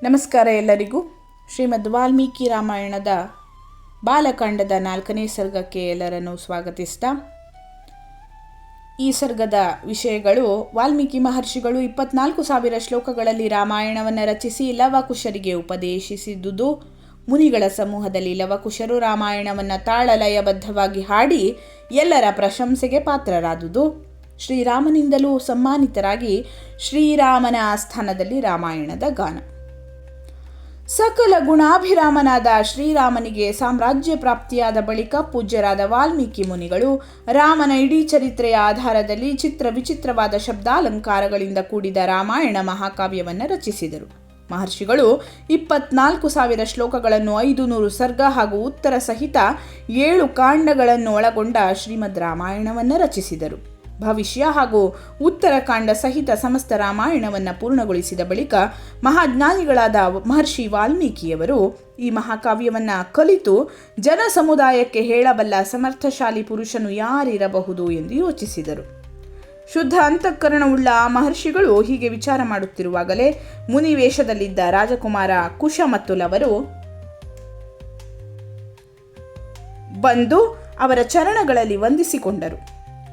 ನಮಸ್ಕಾರ ಎಲ್ಲರಿಗೂ. ಶ್ರೀಮದ್ ವಾಲ್ಮೀಕಿ ರಾಮಾಯಣದ ಬಾಲಕಾಂಡದ 4ನೇ ಸರ್ಗಕ್ಕೆ ಎಲ್ಲರನ್ನು ಸ್ವಾಗತಿಸ್ತಾ, ಈ ಸರ್ಗದ ವಿಷಯಗಳು: ವಾಲ್ಮೀಕಿ ಮಹರ್ಷಿಗಳು 24,000 ಶ್ಲೋಕಗಳಲ್ಲಿ ರಾಮಾಯಣವನ್ನು ರಚಿಸಿ ಲವಕುಶರಿಗೆ ಉಪದೇಶಿಸಿದುದು. ಮುನಿಗಳ ಸಮೂಹದಲ್ಲಿ ಲವಕುಶರು ರಾಮಾಯಣವನ್ನು ತಾಳಲಯಬದ್ಧವಾಗಿ ಹಾಡಿ ಎಲ್ಲರ ಪ್ರಶಂಸೆಗೆ ಪಾತ್ರರಾದುದು. ಶ್ರೀರಾಮನಿಂದಲೂ ಸಮ್ಮಾನಿತರಾಗಿ ಶ್ರೀರಾಮನ ಆಸ್ಥಾನದಲ್ಲಿ ರಾಮಾಯಣದ ಗಾನ. ಸಕಲ ಗುಣಾಭಿರಾಮನಾದ ಶ್ರೀರಾಮನಿಗೆ ಸಾಮ್ರಾಜ್ಯ ಪ್ರಾಪ್ತಿಯಾದ ಬಳಿಕ ಪೂಜ್ಯರಾದ ವಾಲ್ಮೀಕಿ ಮುನಿಗಳು ರಾಮನ ಇಡೀ ಚರಿತ್ರೆಯ ಆಧಾರದಲ್ಲಿ ವಿಚಿತ್ರವಾದ ಶಬ್ದಾಲಂಕಾರಗಳಿಂದ ಕೂಡಿದ ರಾಮಾಯಣ ಮಹಾಕಾವ್ಯವನ್ನು ರಚಿಸಿದರು. ಮಹರ್ಷಿಗಳು 24,000 ಶ್ಲೋಕಗಳನ್ನು, 500 ಸರ್ಗ ಹಾಗೂ ಉತ್ತರ ಸಹಿತ 7 ಕಾಂಡಗಳನ್ನು ಒಳಗೊಂಡ ಶ್ರೀಮದ್ ರಾಮಾಯಣವನ್ನು ರಚಿಸಿದರು. ಭವಿಷ್ಯ ಹಾಗೂ ಉತ್ತರಕಾಂಡ ಸಹಿತ ಸಮಸ್ತ ರಾಮಾಯಣವನ್ನು ಪೂರ್ಣಗೊಳಿಸಿದ ಬಳಿಕ ಮಹಾಜ್ಞಾನಿಗಳಾದ ಮಹರ್ಷಿ ವಾಲ್ಮೀಕಿಯವರು ಈ ಮಹಾಕಾವ್ಯವನ್ನು ಕಲಿತು ಜನ ಸಮುದಾಯಕ್ಕೆ ಹೇಳಬಲ್ಲ ಸಮರ್ಥಶಾಲಿ ಪುರುಷನು ಯಾರಿರಬಹುದು ಎಂದು ಯೋಚಿಸಿದರು. ಶುದ್ಧ ಅಂತಃಕರಣವುಳ್ಳ ಆ ಮಹರ್ಷಿಗಳು ಹೀಗೆ ವಿಚಾರ ಮಾಡುತ್ತಿರುವಾಗಲೇ ಮುನಿವೇಷದಲ್ಲಿದ್ದ ರಾಜಕುಮಾರ ಕುಶ ಮತ್ತು ಲವರು ಬಂದು ಅವರ ಚರಣಗಳಲ್ಲಿ ವಂದಿಸಿಕೊಂಡರು.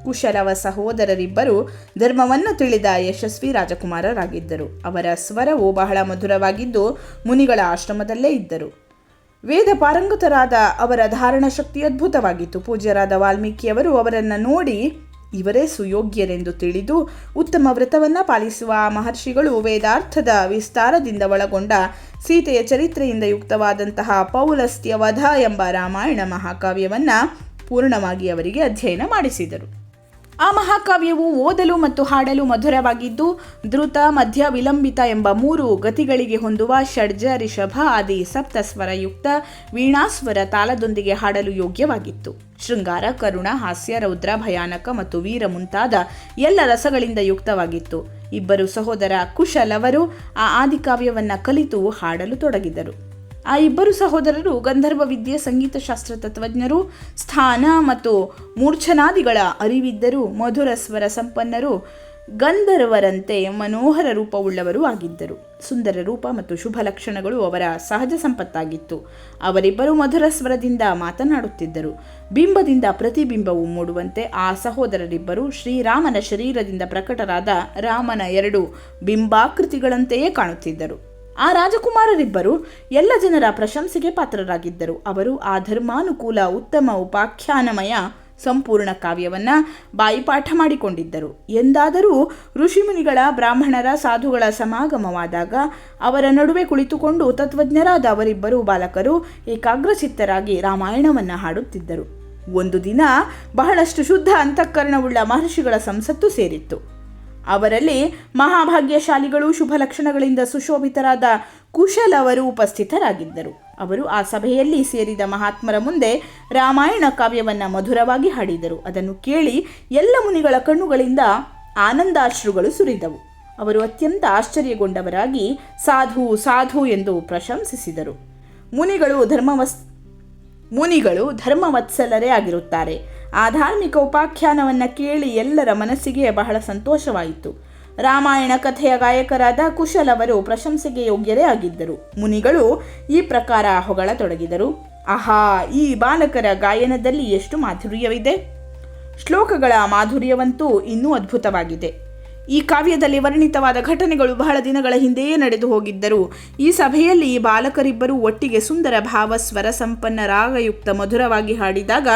ಕುಶಲವ ಸಹೋದರರಿಬ್ಬರು ಧರ್ಮವನ್ನು ತಿಳಿದ ಯಶಸ್ವಿ ರಾಜಕುಮಾರರಾಗಿದ್ದರು. ಅವರ ಸ್ವರವು ಬಹಳ ಮಧುರವಾಗಿದ್ದು ಮುನಿಗಳ ಆಶ್ರಮದಲ್ಲೇ ಇದ್ದರು. ವೇದ ಪಾರಂಗತರಾದ ಅವರ ಧಾರಣ ಶಕ್ತಿ ಅದ್ಭುತವಾಗಿತ್ತು. ಪೂಜ್ಯರಾದ ವಾಲ್ಮೀಕಿಯವರು ಅವರನ್ನು ನೋಡಿ ಇವರೇ ಸುಯೋಗ್ಯರೆಂದು ತಿಳಿದು ಉತ್ತಮ ವ್ರತವನ್ನು ಪಾಲಿಸುವ ಆ ಮಹರ್ಷಿಗಳು ವೇದಾರ್ಥದ ವಿಸ್ತಾರದಿಂದ ಒಳಗೊಂಡ ಸೀತೆಯ ಚರಿತ್ರೆಯಿಂದ ಯುಕ್ತವಾದಂತಹ ಪೌಲಸ್ತ್ಯ ವಧ ಎಂಬ ರಾಮಾಯಣ ಮಹಾಕಾವ್ಯವನ್ನು ಪೂರ್ಣವಾಗಿ ಅವರಿಗೆ ಅಧ್ಯಯನ ಮಾಡಿಸಿದರು. ಆ ಮಹಾಕಾವ್ಯವು ಓದಲು ಮತ್ತು ಹಾಡಲು ಮಧುರವಾಗಿದ್ದು ದ್ರುತ, ಮಧ್ಯ, ವಿಲಂಬಿತ ಎಂಬ 3 ಗತಿಗಳಿಗೆ ಹೊಂದುವ ಷಡ್ಜ, ರಿಷಭ ಆದಿ ಸಪ್ತಸ್ವರಯುಕ್ತ ವೀಣಾಸ್ವರ ತಾಳದೊಂದಿಗೆ ಹಾಡಲು ಯೋಗ್ಯವಾಗಿತ್ತು. ಶೃಂಗಾರ, ಕರುಣ, ಹಾಸ್ಯ, ರೌದ್ರ, ಭಯಾನಕ ಮತ್ತು ವೀರ ಮುಂತಾದ ಎಲ್ಲ ರಸಗಳಿಂದ ಯುಕ್ತವಾಗಿತ್ತು. ಇಬ್ಬರು ಸಹೋದರ ಕುಶಲವರು ಆ ಆದಿಕಾವ್ಯವನ್ನು ಕಲಿತು ಹಾಡಲು ತೊಡಗಿದರು. ಆ ಇಬ್ಬರು ಸಹೋದರರು ಗಂಧರ್ವ ವಿದ್ಯೆ, ಸಂಗೀತಶಾಸ್ತ್ರ ತತ್ವಜ್ಞರು, ಸ್ಥಾನ ಮತ್ತು ಮೂರ್ಛನಾದಿಗಳ ಅರಿವಿದ್ದರೂ ಮಧುರ ಸ್ವರ ಸಂಪನ್ನರು, ಗಂಧರ್ವರಂತೆ ಮನೋಹರ ರೂಪವುಳ್ಳವರು ಆಗಿದ್ದರು. ಸುಂದರ ರೂಪ ಮತ್ತು ಶುಭ ಲಕ್ಷಣಗಳು ಅವರ ಸಹಜ ಸಂಪತ್ತಾಗಿತ್ತು. ಅವರಿಬ್ಬರು ಮಧುರ ಸ್ವರದಿಂದ ಮಾತನಾಡುತ್ತಿದ್ದರು. ಬಿಂಬದಿಂದ ಪ್ರತಿಬಿಂಬವು ಮೂಡುವಂತೆ ಆ ಸಹೋದರರಿಬ್ಬರು ಶ್ರೀರಾಮನ ಶರೀರದಿಂದ ಪ್ರಕಟರಾದ ರಾಮನ 2 ಬಿಂಬಾಕೃತಿಗಳಂತೆಯೇ ಕಾಣುತ್ತಿದ್ದರು. ಆ ರಾಜಕುಮಾರರಿಬ್ಬರು ಎಲ್ಲ ಜನರ ಪ್ರಶಂಸೆಗೆ ಪಾತ್ರರಾಗಿದ್ದರು. ಅವರು ಆ ಧರ್ಮಾನುಕೂಲ ಉತ್ತಮ ಉಪಾಖ್ಯಾನಮಯ ಸಂಪೂರ್ಣ ಕಾವ್ಯವನ್ನು ಬಾಯಿಪಾಠ ಮಾಡಿಕೊಂಡಿದ್ದರು. ಎಂದಾದರೂ ಋಷಿಮುನಿಗಳ, ಬ್ರಾಹ್ಮಣರ, ಸಾಧುಗಳ ಸಮಾಗಮವಾದಾಗ ಅವರ ನಡುವೆ ಕುಳಿತುಕೊಂಡು ತತ್ವಜ್ಞರಾದ ಅವರಿಬ್ಬರು ಬಾಲಕರು ಏಕಾಗ್ರಚಿತ್ತರಾಗಿ ರಾಮಾಯಣವನ್ನು ಹಾಡುತ್ತಿದ್ದರು. ಒಂದು ದಿನ ಬಹಳಷ್ಟು ಶುದ್ಧ ಅಂತಃಕರಣವುಳ್ಳ ಮಹರ್ಷಿಗಳ ಸಂಸತ್ತು ಸೇರಿತ್ತು. ಅವರಲ್ಲಿ ಮಹಾಭಾಗ್ಯಶಾಲಿಗಳು, ಶುಭ ಲಕ್ಷಣಗಳಿಂದ ಸುಶೋಭಿತರಾದ ಕುಶಲವರು ಉಪಸ್ಥಿತರಾಗಿದ್ದರು. ಅವರು ಆ ಸಭೆಯಲ್ಲಿ ಸೇರಿದ ಮಹಾತ್ಮರ ಮುಂದೆ ರಾಮಾಯಣ ಕಾವ್ಯವನ್ನು ಮಧುರವಾಗಿ ಹಾಡಿದರು. ಅದನ್ನು ಕೇಳಿ ಎಲ್ಲ ಮುನಿಗಳ ಕಣ್ಣುಗಳಿಂದ ಆನಂದಾಶ್ರುಗಳು ಸುರಿದವು. ಅವರು ಅತ್ಯಂತ ಆಶ್ಚರ್ಯಗೊಂಡವರಾಗಿ ಸಾಧು ಸಾಧು ಎಂದು ಪ್ರಶಂಸಿಸಿದರು. ಮುನಿಗಳು ಧರ್ಮವತ್ಸಲರೇ ಆಗಿರುತ್ತಾರೆ. ಆ ಧಾರ್ಮಿಕ ಉಪಾಖ್ಯಾನವನ್ನು ಕೇಳಿ ಎಲ್ಲರ ಮನಸ್ಸಿಗೆ ಬಹಳ ಸಂತೋಷವಾಯಿತು. ರಾಮಾಯಣ ಕಥೆಯ ಗಾಯಕರಾದ ಕುಶಲವರು ಪ್ರಶಂಸೆಗೆ ಯೋಗ್ಯರೇ ಆಗಿದ್ದರು. ಮುನಿಗಳು ಈ ಪ್ರಕಾರ ಹೊಗಳತೊಡಗಿದರು. ಆಹಾ, ಈ ಬಾಲಕರ ಗಾಯನದಲ್ಲಿ ಎಷ್ಟು ಮಾಧುರ್ಯವಿದೆ! ಶ್ಲೋಕಗಳ ಮಾಧುರ್ಯವಂತೂ ಇನ್ನೂ ಅದ್ಭುತವಾಗಿದೆ. ಈ ಕಾವ್ಯದಲ್ಲಿ ವರ್ಣಿತವಾದ ಘಟನೆಗಳು ಬಹಳ ದಿನಗಳ ಹಿಂದೆಯೇ ನಡೆದು ಹೋಗಿದ್ದರು. ಈ ಸಭೆಯಲ್ಲಿ ಈ ಬಾಲಕರಿಬ್ಬರು ಒಟ್ಟಿಗೆ ಸುಂದರ ಭಾವ ಸ್ವರ ಸಂಪನ್ನ ರಾಗಯುಕ್ತ ಮಧುರವಾಗಿ ಹಾಡಿದಾಗ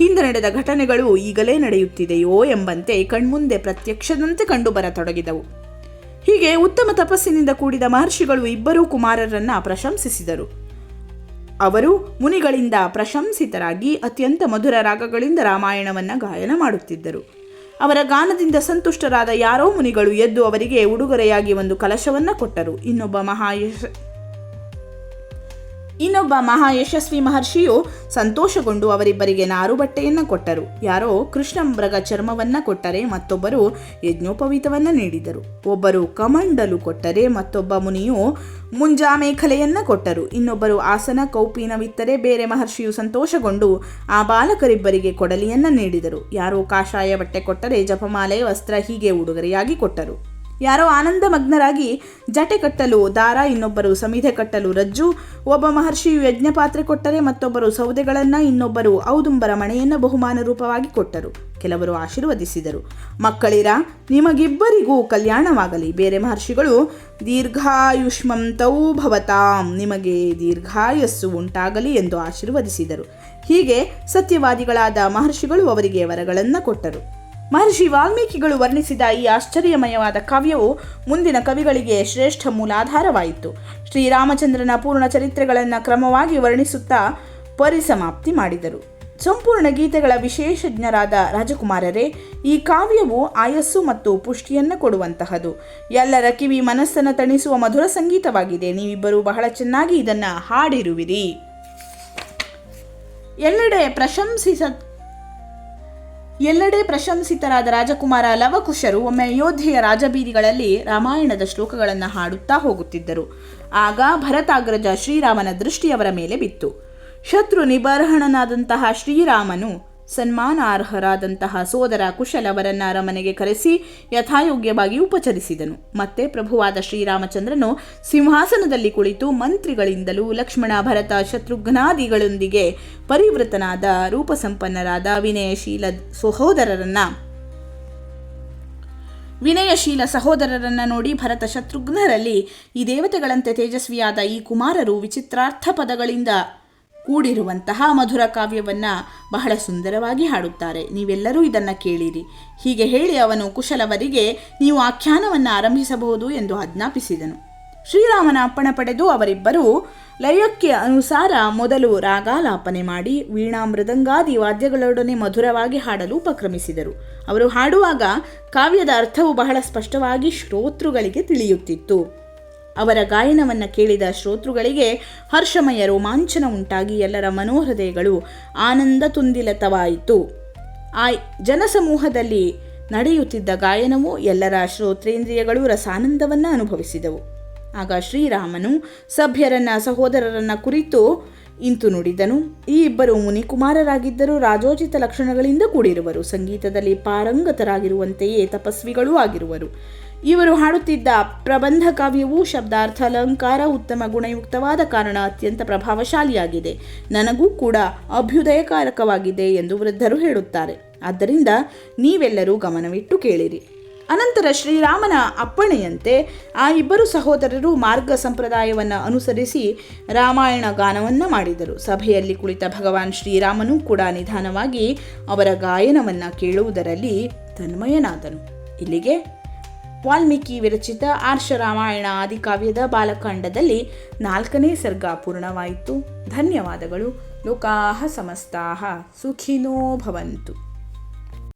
ಹಿಂದೆ ನಡೆದ ಘಟನೆಗಳು ಈಗಲೇ ನಡೆಯುತ್ತಿದೆಯೋ ಎಂಬಂತೆ ಕಣ್ಮುಂದೆ ಪ್ರತ್ಯಕ್ಷದಂತೆ ಕಂಡುಬರತೊಡಗಿದವು. ಹೀಗೆ ಉತ್ತಮ ತಪಸ್ಸಿನಿಂದ ಕೂಡಿದ ಮಹರ್ಷಿಗಳು ಇಬ್ಬರೂ ಕುಮಾರರನ್ನು ಪ್ರಶಂಸಿಸಿದರು. ಅವರು ಮುನಿಗಳಿಂದ ಪ್ರಶಂಸಿತರಾಗಿ ಅತ್ಯಂತ ಮಧುರ ರಾಗಗಳಿಂದ ರಾಮಾಯಣವನ್ನು ಗಾಯನ ಮಾಡುತ್ತಿದ್ದರು. ಅವರ ಗಾನದಿಂದ ಸಂತುಷ್ಟರಾದ ಯಾರೋ ಮುನಿಗಳು ಎದ್ದು ಅವರಿಗೆ ಉಡುಗೊರೆಯಾಗಿ ಒಂದು ಕಲಶವನ್ನು ಕೊಟ್ಟರು. ಇನ್ನೊಬ್ಬ ಮಹಾಯಶಸ್ವಿ ಮಹರ್ಷಿಯು ಸಂತೋಷಗೊಂಡು ಅವರಿಬ್ಬರಿಗೆ ನಾರು ಬಟ್ಟೆಯನ್ನು ಕೊಟ್ಟರು. ಯಾರೋ ಕೃಷ್ಣ ಮೃಗ ಚರ್ಮವನ್ನು ಕೊಟ್ಟರೆ ಮತ್ತೊಬ್ಬರು ಯಜ್ಞೋಪವೀತವನ್ನು ನೀಡಿದರು. ಒಬ್ಬರು ಕಮಂಡಲು ಕೊಟ್ಟರೆ ಮತ್ತೊಬ್ಬ ಮುನಿಯು ಮುಂಜಾಮೇಖಲೆಯನ್ನು ಕೊಟ್ಟರು. ಇನ್ನೊಬ್ಬರು ಆಸನ ಕೌಪೀನವಿತ್ತರೆ ಬೇರೆ ಮಹರ್ಷಿಯು ಸಂತೋಷಗೊಂಡು ಆ ಬಾಲಕರಿಬ್ಬರಿಗೆ ಕೊಡಲಿಯನ್ನು ನೀಡಿದರು. ಯಾರೋ ಕಾಷಾಯ ಬಟ್ಟೆ ಕೊಟ್ಟರೆ ಜಪಮಾಲೆ, ವಸ್ತ್ರ ಹೀಗೆ ಉಡುಗೊರೆಯಾಗಿ ಕೊಟ್ಟರು. ಯಾರೋ ಆನಂದಮಗ್ನರಾಗಿ ಜಟೆ ಕಟ್ಟಲು ದಾರ, ಇನ್ನೊಬ್ಬರು ಸಮಿಧೆ ಕಟ್ಟಲು ರಜ್ಜು, ಒಬ್ಬ ಮಹರ್ಷಿಯು ಯಜ್ಞ ಪಾತ್ರೆ ಕೊಟ್ಟರೆ ಮತ್ತೊಬ್ಬರು ಸೌದೆಗಳನ್ನು, ಇನ್ನೊಬ್ಬರು ಔದುಂಬರ ಮಣೆಯನ್ನು ಬಹುಮಾನ ರೂಪವಾಗಿ ಕೊಟ್ಟರು. ಕೆಲವರು ಆಶೀರ್ವದಿಸಿದರು. ಮಕ್ಕಳಿರ, ನಿಮಗಿಬ್ಬರಿಗೂ ಕಲ್ಯಾಣವಾಗಲಿ. ಬೇರೆ ಮಹರ್ಷಿಗಳು ದೀರ್ಘಾಯುಷ್ಮಂತೌ ಭವತಾಂ, ನಿಮಗೆ ದೀರ್ಘಾಯಸ್ಸು ಉಂಟಾಗಲಿ ಎಂದು ಆಶೀರ್ವದಿಸಿದರು. ಹೀಗೆ ಸತ್ಯವಾದಿಗಳಾದ ಮಹರ್ಷಿಗಳು ಅವರಿಗೆ ವರಗಳನ್ನು ಕೊಟ್ಟರು. ಮಹರ್ಷಿ ವಾಲ್ಮೀಕಿಗಳು ವರ್ಣಿಸಿದ ಈ ಆಶ್ಚರ್ಯಮಯವಾದ ಕಾವ್ಯವು ಮುಂದಿನ ಕವಿಗಳಿಗೆ ಶ್ರೇಷ್ಠ ಮೂಲಾಧಾರವಾಯಿತು. ಶ್ರೀರಾಮಚಂದ್ರನ ಪೂರ್ಣ ಚರಿತ್ರೆಗಳನ್ನು ಕ್ರಮವಾಗಿ ವರ್ಣಿಸುತ್ತಾ ಪರಿಸಮಾಪ್ತಿ ಮಾಡಿದರು. ಸಂಪೂರ್ಣ ಗೀತೆಗಳ ವಿಶೇಷಜ್ಞರಾದ ರಾಜಕುಮಾರರೇ, ಈ ಕಾವ್ಯವು ಆಯಸ್ಸು ಮತ್ತು ಪುಷ್ಟಿಯನ್ನು ಕೊಡುವಂತಹದು. ಎಲ್ಲರ ಕಿವಿ ಮನಸ್ಸನ್ನು ತಣಿಸುವ ಮಧುರ ಸಂಗೀತವಾಗಿದೆ. ನೀವಿಬ್ಬರು ಬಹಳ ಚೆನ್ನಾಗಿ ಇದನ್ನು ಹಾಡಿರುವಿರಿ. ಎಲ್ಲೆಡೆ ಪ್ರಶಂಸಿತರಾದ ರಾಜಕುಮಾರ ಲವಕುಶರು ಒಮ್ಮೆ ಅಯೋಧ್ಯೆಯ ರಾಜಬೀದಿಗಳಲ್ಲಿ ರಾಮಾಯಣದ ಶ್ಲೋಕಗಳನ್ನು ಹಾಡುತ್ತಾ ಹೋಗುತ್ತಿದ್ದರು. ಆಗ ಭರತಾಗ್ರಜ ಶ್ರೀರಾಮನ ದೃಷ್ಟಿ ಅವರ ಮೇಲೆ ಬಿತ್ತು. ಶತ್ರು ನಿಬರ್ಹಣನಾದಂತಹ ಶ್ರೀರಾಮನು ಸನ್ಮಾನಾರ್ಹರಾದಂತಹ ಸೋದರ ಕುಶಲವರನ್ನ ಅರಮನೆಗೆ ಕರೆಸಿ ಯಥಾಯೋಗ್ಯವಾಗಿ ಉಪಚರಿಸಿದನು. ಮತ್ತೆ ಪ್ರಭುವಾದ ಶ್ರೀರಾಮಚಂದ್ರನು ಸಿಂಹಾಸನದಲ್ಲಿ ಕುಳಿತು ಮಂತ್ರಿಗಳಿಂದಲೂ ಲಕ್ಷ್ಮಣ, ಭರತ, ಶತ್ರುಘ್ನಾದಿಗಳೊಂದಿಗೆ ಪರಿವೃತನಾದ ರೂಪಸಂಪನ್ನರಾದ ವಿನಯಶೀಲ ಸಹೋದರರನ್ನ ನೋಡಿ ಭರತ ಶತ್ರುಘ್ನರಲ್ಲಿ ಈ ದೇವತೆಗಳಂತೆ ತೇಜಸ್ವಿಯಾದ ಈ ಕುಮಾರರು ವಿಚಿತ್ರಾರ್ಥ ಪದಗಳಿಂದ ಕೂಡಿರುವಂತಹ ಮಧುರ ಕಾವ್ಯವನ್ನು ಬಹಳ ಸುಂದರವಾಗಿ ಹಾಡುತ್ತಾರೆ. ನೀವೆಲ್ಲರೂ ಇದನ್ನು ಕೇಳಿರಿ. ಹೀಗೆ ಹೇಳಿ ಅವನು ಕುಶಲವರಿಗೆ ನೀವು ಆಖ್ಯಾನವನ್ನು ಆರಂಭಿಸಬಹುದು ಎಂದು ಆಜ್ಞಾಪಿಸಿದನು. ಶ್ರೀರಾಮನ ಅಪ್ಪಣೆ ಪಡೆದು ಅವರಿಬ್ಬರೂ ಲಯಕ್ಕೆ ಅನುಸಾರ ಮೊದಲು ರಾಗಾಲಾಪನೆ ಮಾಡಿ ವೀಣಾ ಮೃದಂಗಾದಿ ವಾದ್ಯಗಳೊಡನೆ ಮಧುರವಾಗಿ ಹಾಡಲು ಉಪಕ್ರಮಿಸಿದರು. ಅವರು ಹಾಡುವಾಗ ಕಾವ್ಯದ ಅರ್ಥವು ಬಹಳ ಸ್ಪಷ್ಟವಾಗಿ ಶ್ರೋತೃಗಳಿಗೆ ತಿಳಿಯುತ್ತಿತ್ತು. ಅವರ ಗಾಯನವನ್ನು ಕೇಳಿದ ಶ್ರೋತೃಗಳಿಗೆ ಹರ್ಷಮಯ ರೋಮಾಂಚನ ಉಂಟಾಗಿ ಎಲ್ಲರ ಮನೋಹೃದಯಗಳು ಆನಂದ ತುಂದಿಲತವಾಯಿತು. ಆ ಜನಸಮೂಹದಲ್ಲಿ ನಡೆಯುತ್ತಿದ್ದ ಗಾಯನವು ಎಲ್ಲರ ಶ್ರೋತ್ರೇಂದ್ರಿಯಗಳು ರಸಾನಂದವನ್ನು ಅನುಭವಿಸಿದವು. ಆಗ ಶ್ರೀರಾಮನು ಸಭ್ಯರನ್ನ ಸಹೋದರರನ್ನ ಕುರಿತು ಇಂತು ನುಡಿದನು. ಈ ಇಬ್ಬರು ಮುನಿಕುಮಾರರಾಗಿದ್ದರೂ ರಾಜೋಚಿತ ಲಕ್ಷಣಗಳಿಂದ ಕೂಡಿರುವರು. ಸಂಗೀತದಲ್ಲಿ ಪಾರಂಗತರಾಗಿರುವಂತೆಯೇ ತಪಸ್ವಿಗಳೂ ಆಗಿರುವರು. ಇವರು ಹಾಡುತ್ತಿದ್ದ ಪ್ರಬಂಧ ಕಾವ್ಯವು ಶಬ್ದಾರ್ಥ ಅಲಂಕಾರ ಉತ್ತಮ ಗುಣಯುಕ್ತವಾದ ಕಾರಣ ಅತ್ಯಂತ ಪ್ರಭಾವಶಾಲಿಯಾಗಿದೆ. ನನಗೂ ಕೂಡ ಅಭ್ಯುದಯಕಾರಕವಾಗಿದೆ ಎಂದು ವೃದ್ಧರು ಹೇಳುತ್ತಾರೆ. ಆದ್ದರಿಂದ ನೀವೆಲ್ಲರೂ ಗಮನವಿಟ್ಟು ಕೇಳಿರಿ. ಅನಂತರ ಶ್ರೀರಾಮನ ಅಪ್ಪಣೆಯಂತೆ ಆ ಇಬ್ಬರು ಸಹೋದರರು ಮಾರ್ಗ ಸಂಪ್ರದಾಯವನ್ನು ಅನುಸರಿಸಿ ರಾಮಾಯಣ ಗಾನವನ್ನು ಮಾಡಿದರು. ಸಭೆಯಲ್ಲಿ ಕುಳಿತ ಭಗವಾನ್ ಶ್ರೀರಾಮನೂ ಕೂಡ ನಿಧಾನವಾಗಿ ಅವರ ಗಾಯನವನ್ನು ಕೇಳುವುದರಲ್ಲಿ ತನ್ಮಯನಾದನು. ಇಲ್ಲಿಗೆ ವಾಲ್ಮೀಕಿ ವಿರಚಿತ ಆರ್ಷ ರಾಮಾಯಣ ಆದಿಕಾವ್ಯದ ಬಾಲಕಾಂಡದಲ್ಲಿ 4ನೇ ಸರ್ಗ ಪೂರ್ಣವಾಯಿತು. ಧನ್ಯವಾದಗಳು. ಲೋಕಾಃ ಸಮಸ್ತಾಃ ಸುಖಿನೋ ಭವಂತು.